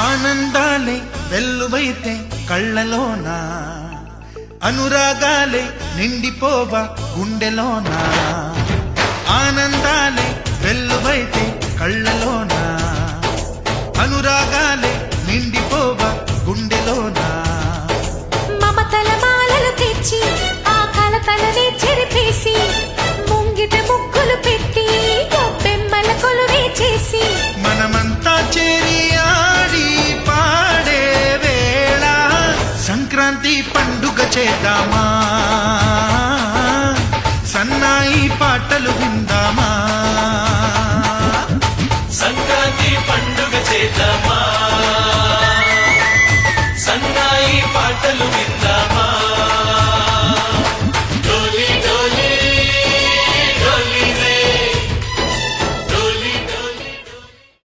ఆనందాలే వెల్లువైతే కళ్ళలోనా, అనురాగాలే నిండిపోవా గుండెలోనా. ఆనందాలే వెల్లువైతే కళ్ళలోనా, అనురాగాలే నిండిపోవా గుండెలోనా. మమతల మాలలు తెచ్చి ఆ కలతలని చెరిపేసి, ముంగిట ముగ్గులు పెట్టి బెమ్మల కొలువే చేసి, మనమంతా చేరి ఆడి పాడే వేళ సంక్రాంతి పండుగ చేద్దామా, సన్నాయి పాటలు విందామా. సంక్రాంతి పండుగ చేద్దామా, సన్నాయి పాటలు విందామా.